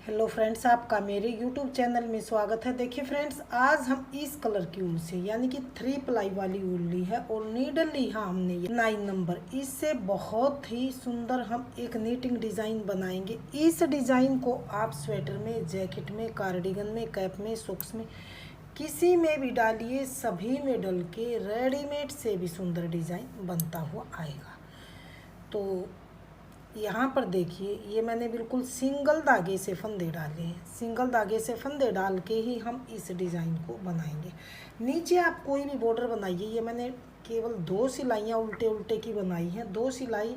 Hello friends, आपका मेरे YouTube channel में स्वागत है। देखिए फ्रेंड्स, आज हम इस कलर की ऊल से यानी कि 3 प्लाई वाली ऊल ली है और नीडल ली है हमने 9 नंबर। इससे बहुत ही सुंदर हम एक नीटिंग डिज़ाइन बनाएंगे। इस डिज़ाइन को आप स्वेटर में, जैकेट में, कार्डिगन में, कैप में, सॉक्स में, किसी में भी डालिए, सभी में डल के रेडीमेड से भी सुंदर डिज़ाइन बनता हुआ आएगा। तो यहाँ पर देखिए, ये मैंने बिल्कुल सिंगल धागे से फंदे डाले हैं। सिंगल धागे से फंदे डाल के ही हम इस डिज़ाइन को बनाएंगे। नीचे आप कोई भी बॉर्डर बनाइए। ये मैंने केवल 2 सिलाइयाँ उल्टे उल्टे की बनाई हैं। 2 सिलाई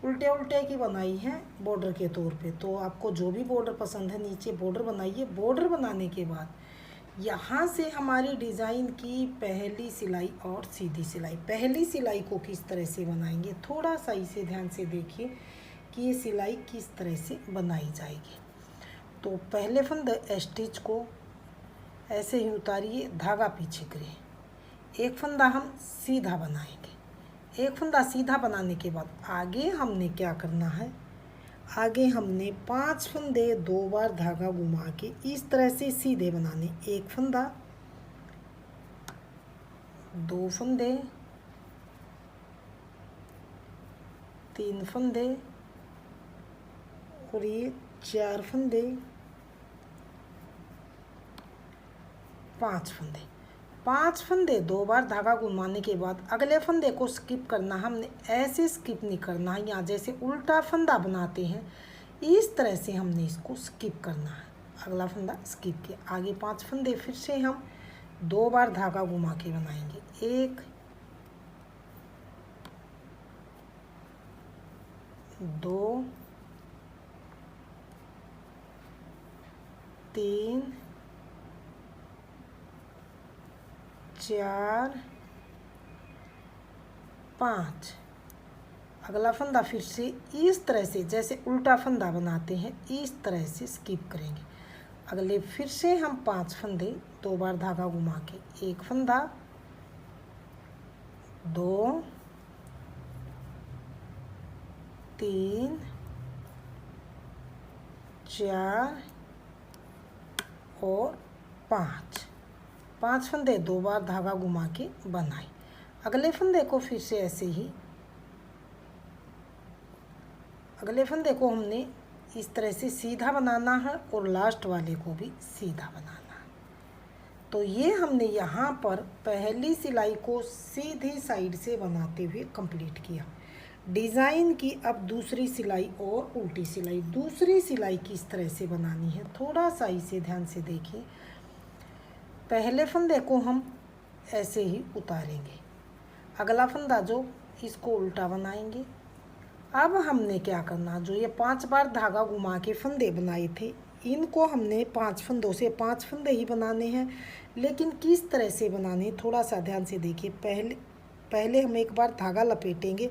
उल्टे उल्टे की बनाई हैं बॉर्डर के तौर पे। तो आपको जो भी बॉर्डर पसंद है नीचे बॉर्डर बनाइए। बॉर्डर बनाने के बाद यहाँ से हमारी डिज़ाइन की पहली सिलाई और सीधी सिलाई। पहली सिलाई को किस तरह से बनाएंगे, थोड़ा सा इसे ध्यान से देखिए कि ये सिलाई किस तरह से बनाई जाएगी। तो पहले फंदे स्टिच को ऐसे ही उतारिए, धागा पीछे करिए। एक फंदा हम सीधा बनाएंगे। एक फंदा सीधा बनाने के बाद आगे हमने क्या करना है, आगे हमने 5 फंदे 2 बार धागा घुमा के इस तरह से सीधे बनाने। एक फंदा, 2 फंदे, 3 फंदे और ये 4 फंदे, 5 फंदे। 5 फंदे 2 बार धागा घुमाने के बाद अगले फंदे को स्किप करना। हमने ऐसे स्किप नहीं करना है, यहाँ जैसे उल्टा फंदा बनाते हैं इस तरह से हमने इसको स्किप करना है। अगला फंदा स्किप किया, आगे 5 फंदे फिर से हम 2 बार धागा घुमा के बनाएंगे। 1, 2, 3, 4, 5। अगला फंदा फिर से इस तरह से जैसे उल्टा फंदा बनाते हैं इस तरह से स्किप करेंगे। अगले फिर से हम 5 फंदे 2 बार धागा घुमा के, एक फंदा, 2, 3, 4 और 5 फंदे 2 बार धागा घुमा के बनाए। अगले फंदे को फिर से ऐसे ही, अगले फंदे को हमने इस तरह से सीधा बनाना है और लास्ट वाले को भी सीधा बनाना है। तो ये हमने यहाँ पर पहली सिलाई को सीधी साइड से बनाते हुए कंप्लीट किया। डिज़ाइन की अब दूसरी सिलाई और उल्टी सिलाई। दूसरी सिलाई किस तरह से बनानी है, थोड़ा सा इसे ध्यान से देखिए। पहले फंदे को हम ऐसे ही उतारेंगे, अगला फंदा जो इसको उल्टा बनाएंगे। अब हमने क्या करना, जो ये 5 बार धागा घुमा के फंदे बनाए थे इनको हमने 5 फंदों से 5 फंदे ही बनाने हैं। लेकिन किस तरह से बनाने, थोड़ा सा ध्यान से देखिए। पहले हम एक बार धागा लपेटेंगे।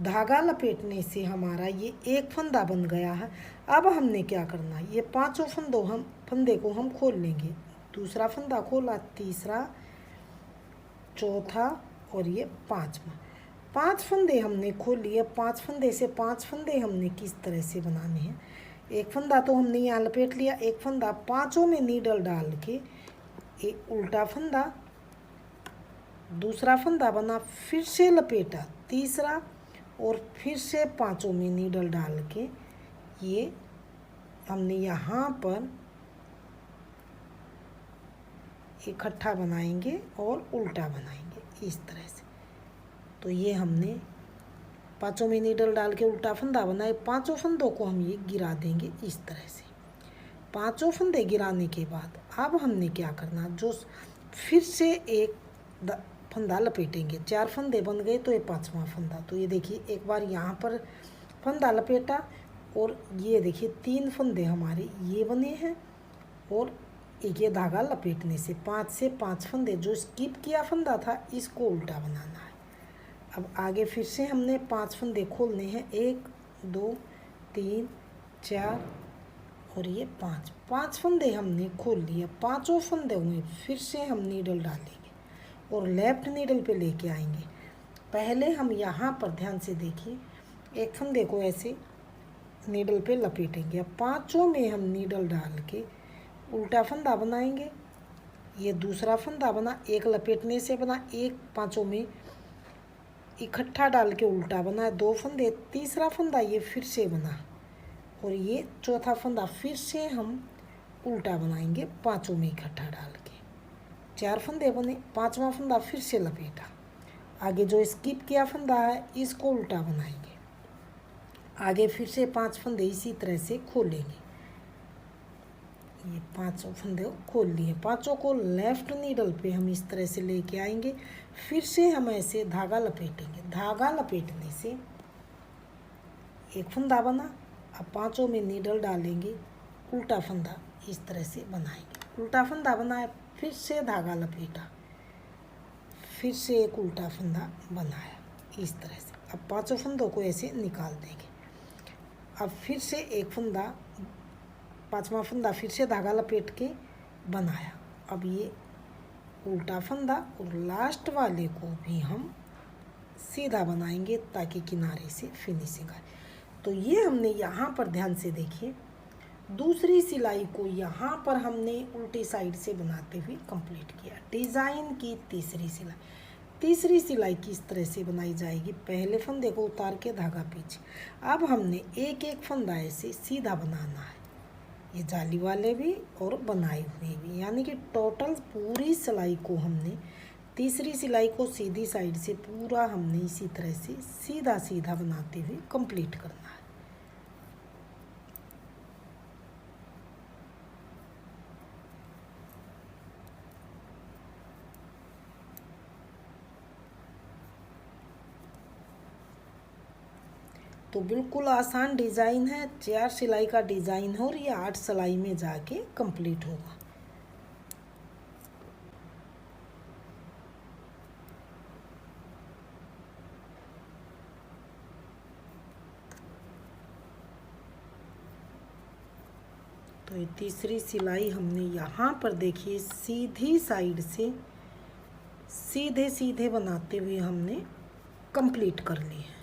धागा लपेटने से हमारा ये एक फंदा बन गया है। अब हमने क्या करना, ये 5 फंदे को हम खोल लेंगे। दूसरा फंदा खोला, तीसरा, चौथा और ये 5वां। 5 फंदे हमने खोल लिए। 5 फंदे से 5 फंदे हमने किस तरह से बनाने हैं। एक फंदा तो हमने यहाँ लपेट लिया, एक फंदा पाँचों में नीडल डाल के एक उल्टा फंदा, दूसरा फंदा बना, फिर से लपेटा, तीसरा और फिर से 5 में नीडल डाल के ये हमने यहाँ पर इकट्ठा बनाएंगे और उल्टा बनाएंगे इस तरह से। तो ये हमने 5 में नीडल डाल के उल्टा फंदा बनाए। 5 फंदों को हम ये गिरा देंगे इस तरह से। 5 फंदे गिराने के बाद अब हमने क्या करना, जो फिर से एक फंदा लपेटेंगे। 4 फंदे बन गए तो ये 5वां फंदा। तो ये देखिए, एक बार यहाँ पर फंदा लपेटा और ये देखिए 3 फंदे हमारे ये बने हैं और एक ये धागा लपेटने से 5 से 5 फंदे, जो स्किप किया फंदा था इसको उल्टा बनाना है। अब आगे फिर से हमने 5 फंदे खोलने हैं। 1, 2, 3, 4 और ये 5 फंदे हमने खोल लिए। 5 फंदों में फिर से हम नीडल डालेंगे और लेफ्ट नीडल पे लेके आएंगे। पहले हम यहाँ पर ध्यान से देखिए, एक फंदे को ऐसे नीडल पे लपेटेंगे। अब पांचों में हम नीडल डाल के उल्टा फंदा बनाएंगे। ये दूसरा फंदा बना, एक लपेटने से बना, एक पांचों में इकट्ठा डाल के उल्टा बना, दो फंदे, तीसरा फंदा ये फिर से बना और ये चौथा फंदा फिर से हम उल्टा बनाएंगे पांचों में इकट्ठा डाल के। चार फंदे बने, पांचवा फंदा फिर से लपेटा। आगे जो स्किप किया फंदा है इसको उल्टा बनाएंगे। आगे फिर से 5 फंदे इसी तरह से खोलेंगे। ये पांचों फंदे खोल लिए। पांचों को लेफ्ट नीडल पे हम इस तरह से लेके आएंगे। फिर से हम ऐसे धागा लपेटेंगे। धागा लपेटने से एक फंदा बना। अब पांचों में नीडल डालेंगे, उल्टा फंदा इस तरह से बनाएंगे। उल्टा फंदा बनाया, फिर से धागा लपेटा, फिर से एक उल्टा फंदा बनाया इस तरह से। अब पांचों फंदों को ऐसे निकाल देंगे। अब फिर से एक फंदा, पांचवा फंदा फिर से धागा लपेट के बनाया। अब ये उल्टा फंदा और लास्ट वाले को भी हम सीधा बनाएंगे ताकि किनारे से फिनिशिंग आए। तो ये हमने यहाँ पर ध्यान से देखिए, दूसरी सिलाई को यहाँ पर हमने उल्टी साइड से बनाते हुए कंप्लीट किया। डिज़ाइन की तीसरी सिलाई। तीसरी सिलाई किस तरह से बनाई जाएगी, पहले फंदे को उतार के धागा पीछे। अब हमने एक एक फंदा ऐसे सीधा बनाना है, ये जाली वाले भी और बनाए हुए भी, यानी कि टोटल पूरी सिलाई को हमने तीसरी सिलाई को सीधी साइड से पूरा हमने इसी तरह से सीधा सीधा बनाते हुए कंप्लीट करना है। तो बिल्कुल आसान डिज़ाइन है, 4 सिलाई का डिज़ाइन है और ये 8 सिलाई में जाके कंप्लीट होगा। तो ये तीसरी सिलाई हमने यहाँ पर देखिए सीधी साइड से सीधे सीधे बनाते हुए हमने कंप्लीट कर ली है।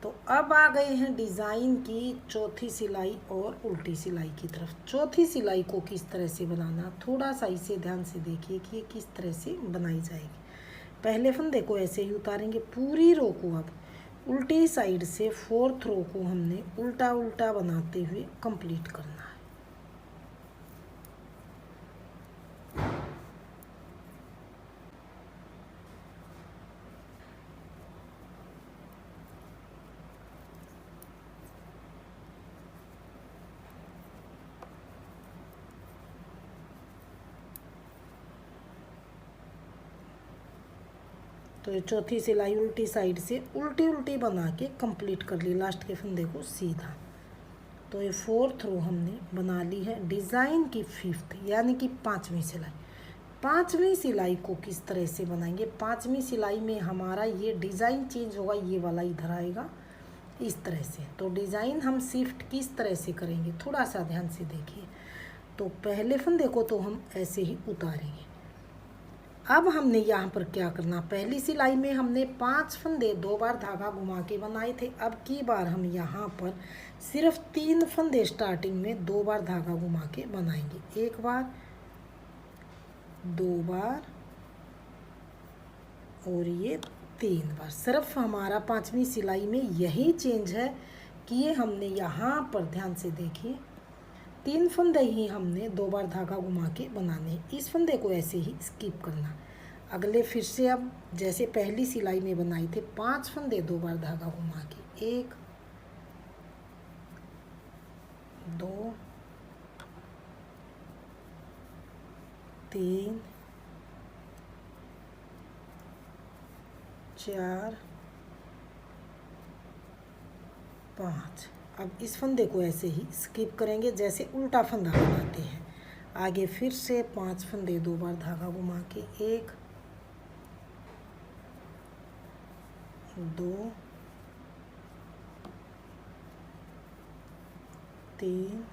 तो अब आ गए हैं डिज़ाइन की चौथी सिलाई और उल्टी सिलाई की तरफ। चौथी सिलाई को किस तरह से बनाना, थोड़ा सा इसे ध्यान से देखिए कि ये किस तरह से बनाई जाएगी। पहले फंदे को ऐसे ही उतारेंगे, पूरी रो को अब उल्टी साइड से 4th रो को हमने उल्टा उल्टा बनाते हुए कंप्लीट करना है। तो ये चौथी सिलाई उल्टी साइड से उल्टी उल्टी बना के कंप्लीट कर ली, लास्ट के फंदे को सीधा। तो ये 4th रो हमने बना ली है। डिज़ाइन की 5th यानी कि 5वीं सिलाई। 5वीं सिलाई को किस तरह से बनाएंगे, 5वीं सिलाई में हमारा ये डिज़ाइन चेंज होगा, ये वाला इधर आएगा इस तरह से। तो डिज़ाइन हम शिफ्ट किस तरह से करेंगे, थोड़ा सा ध्यान से देखिए। तो पहले फंदे को तो हम ऐसे ही उतारेंगे। अब हमने यहाँ पर क्या करना, पहली सिलाई में हमने 5 फंदे 2 बार धागा घुमा के बनाए थे। अब की बार हम यहाँ पर सिर्फ 3 फंदे स्टार्टिंग में 2 बार धागा घुमा के बनाएंगे। 1 बार, 2 बार और ये 3 बार। सिर्फ हमारा 5वीं सिलाई में यही चेंज है कि ये हमने यहाँ पर ध्यान से देखिए 3 फंदे ही हमने 2 बार धागा घुमा के बनाने हैं। इस फंदे को ऐसे ही स्किप करना। अगले फिर से अब जैसे पहली सिलाई में बनाए थे 5 फंदे 2 बार धागा घुमा के, 1, 2, 3, 4, 5। अब इस फंदे को ऐसे ही स्किप करेंगे जैसे उल्टा फंदा बनाते हैं। आगे फिर से 5 फंदे 2 बार धागा घुमा के, 1, 2, 3,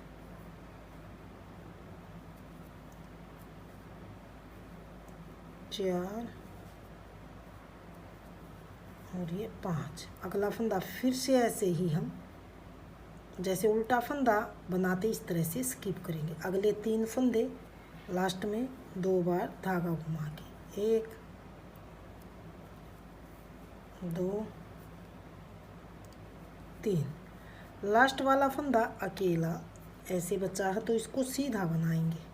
4 और ये 5। अगला फंदा फिर से ऐसे ही हम जैसे उल्टा फंदा बनाते इस तरह से स्किप करेंगे। अगले 3 फंदे लास्ट में 2 बार धागा घुमा के 1 2 3। लास्ट वाला फंदा अकेला ऐसे बचा है तो इसको सीधा बनाएंगे।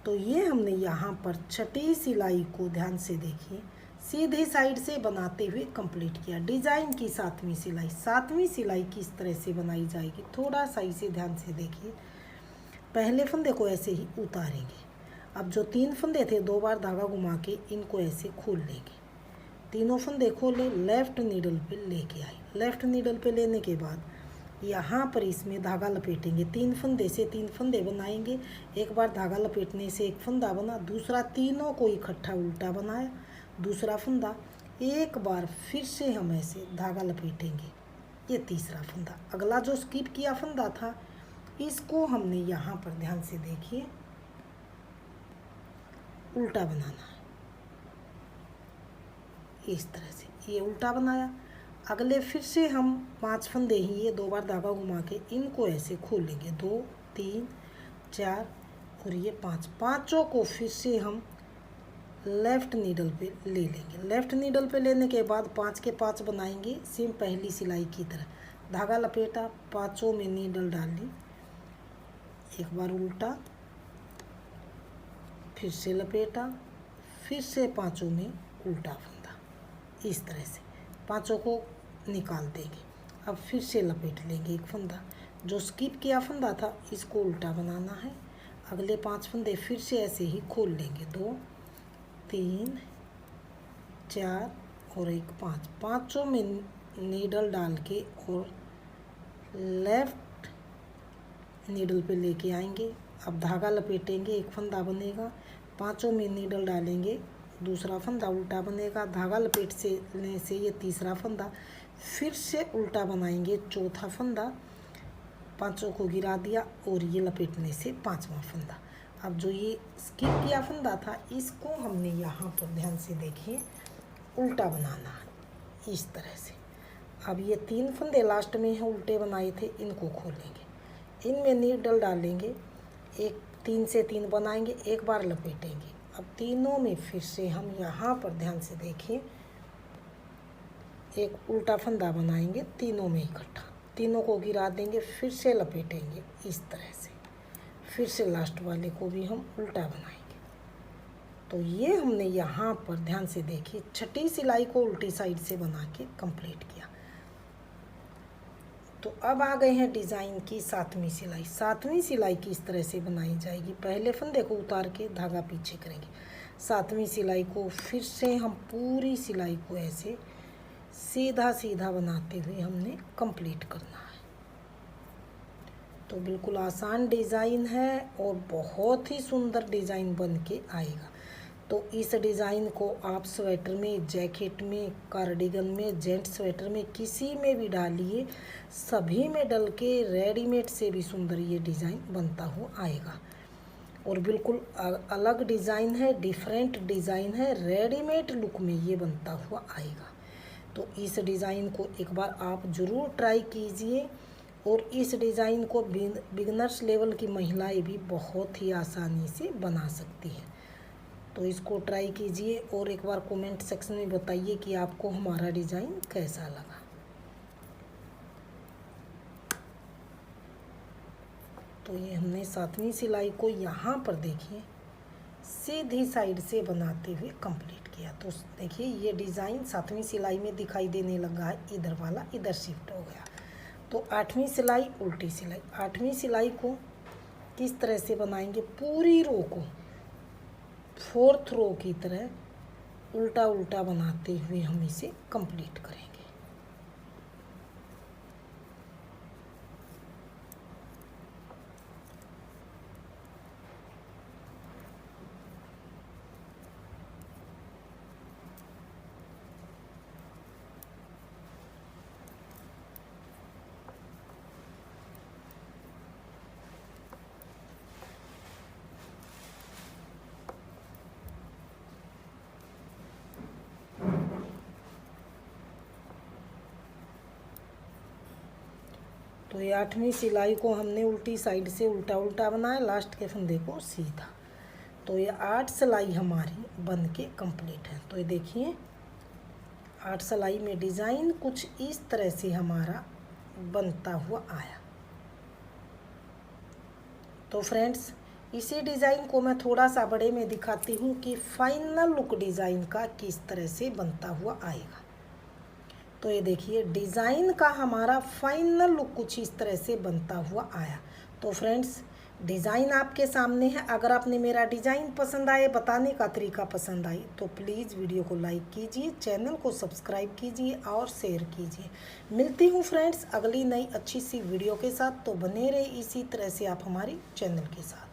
तो ये हमने यहाँ पर छठी सिलाई को ध्यान से देखिए सीधी साइड से बनाते हुए कंप्लीट किया। डिजाइन की 7वीं सिलाई। 7वीं सिलाई किस तरह से बनाई जाएगी थोड़ा सा इसे ध्यान से देखिए। पहले फंदे को ऐसे ही उतारेंगे। अब जो 3 फंदे थे 2 बार धागा घुमा के इनको ऐसे खोल लेंगे। तीनों फंदे खोले, लेफ्ट नीडल पे लेके आए। लेफ्ट नीडल पे लेने के बाद यहाँ पर इसमें धागा लपेटेंगे। 3 फंदे से 3 फंदे बनाएंगे। एक बार धागा लपेटने से एक फंदा बना, दूसरा तीनों को इकट्ठा उल्टा बनाया, दूसरा फंदा, एक बार फिर से हम ऐसे धागा लपेटेंगे, ये तीसरा फंदा। अगला जो स्किप किया फंदा था इसको हमने यहाँ पर ध्यान से देखिए उल्टा बनाना है इस तरह से। ये उल्टा बनाया। अगले फिर से हम 5 फंदे ही ये 2 बार धागा घुमा के इनको ऐसे खोल लेंगे। 2 3 4 और ये 5। पाँचों को फिर से हम लेफ़्ट नीडल पे ले लेंगे। लेफ़्ट नीडल पे लेने के बाद 5 के 5 बनाएंगे सेम पहली सिलाई की तरह। धागा लपेटा, पाँचों में नीडल डाली, एक बार उल्टा, फिर से लपेटा, फिर से पाँचों में उल्टा फंदा, इस तरह से पाँचों को निकाल देंगे। अब फिर से लपेट लेंगे एक फंदा। जो स्किप किया फंदा था इसको उल्टा बनाना है। अगले 5 फंदे फिर से ऐसे ही खोल लेंगे। 2 3 4 और एक 5। पाँचों में नीडल डाल के और लेफ्ट नीडल पे लेके आएंगे। अब धागा लपेटेंगे, एक फंदा बनेगा, पाँचों में नीडल डालेंगे, दूसरा फंदा उल्टा बनेगा। धागा लपेट से लेने से ये तीसरा फंदा, फिर से उल्टा बनाएंगे, चौथा फंदा, पाँचों को गिरा दिया और ये लपेटने से 5वां फंदा। अब जो ये स्किप किया फंदा था इसको हमने यहाँ पर ध्यान से देखिए उल्टा बनाना है इस तरह से। अब ये 3 फंदे लास्ट में है उल्टे बनाए थे, इनको खोलेंगे, इनमें नीडल डालेंगे, एक 3 से 3 बनाएंगे, एक बार लपेटेंगे। अब तीनों में फिर से हम यहाँ पर ध्यान से देखिए एक उल्टा फंदा बनाएंगे, तीनों में इकट्ठा, तीनों को गिरा देंगे, फिर से लपेटेंगे इस तरह से, फिर से लास्ट वाले को भी हम उल्टा बनाएंगे। तो ये हमने यहाँ पर ध्यान से देखिए छठी सिलाई को उल्टी साइड से बना के कंप्लीट किया। तो अब आ गए हैं डिज़ाइन की 7वीं सिलाई। 7वीं सिलाई किस तरह से बनाई जाएगी, पहले फंदे को उतार के धागा पीछे करेंगे। 7वीं सिलाई को फिर से हम पूरी सिलाई को ऐसे सीधा सीधा बनाते हुए हमने कंप्लीट करना है। तो बिल्कुल आसान डिज़ाइन है और बहुत ही सुंदर डिज़ाइन बन के आएगा। तो इस डिज़ाइन को आप स्वेटर में, जैकेट में, कार्डिगन में, जेंट स्वेटर में, किसी में भी डालिए, सभी में डल के रेडीमेड से भी सुंदर ये डिज़ाइन बनता हुआ आएगा। और बिल्कुल अलग डिज़ाइन है, डिफरेंट डिज़ाइन है, रेडीमेड लुक में ये बनता हुआ आएगा। तो इस डिज़ाइन को एक बार आप ज़रूर ट्राई कीजिए और इस डिज़ाइन को बिगनर्स लेवल की महिलाएं भी बहुत ही आसानी से बना सकती हैं। तो इसको ट्राई कीजिए और एक बार कमेंट सेक्शन में बताइए कि आपको हमारा डिज़ाइन कैसा लगा। तो ये हमने 7वीं सिलाई को यहाँ पर देखिए सीधी साइड से बनाते हुए कंप्लीट किया। तो देखिए ये डिज़ाइन 7वीं सिलाई में दिखाई देने लगा है, इधर वाला इधर शिफ्ट हो गया। तो 8वीं सिलाई उल्टी सिलाई। 8वीं सिलाई को किस तरह से बनाएंगे, पूरी रो को 4th रो की तरह उल्टा उल्टा बनाते हुए हम इसे कंप्लीट करेंगे। तो ये 8वीं सिलाई को हमने उल्टी साइड से उल्टा उल्टा बनाया, लास्ट के फंदे को सीधा। तो ये 8 सिलाई हमारी बन के कंप्लीट है। तो ये देखिए 8 सिलाई में डिज़ाइन कुछ इस तरह से हमारा बनता हुआ आया। तो फ्रेंड्स इसी डिज़ाइन को मैं थोड़ा सा बड़े में दिखाती हूँ कि फाइनल लुक डिज़ाइन का किस तरह से बनता हुआ आएगा। तो ये देखिए डिज़ाइन का हमारा फाइनल लुक कुछ इस तरह से बनता हुआ आया। तो फ्रेंड्स डिज़ाइन आपके सामने है। अगर आपने मेरा डिज़ाइन पसंद आए, बताने का तरीका पसंद आई, तो प्लीज़ वीडियो को लाइक कीजिए, चैनल को सब्सक्राइब कीजिए और शेयर कीजिए। मिलती हूँ फ्रेंड्स अगली नई अच्छी सी वीडियो के साथ। तो बने रहे इसी तरह से आप हमारी चैनल के साथ।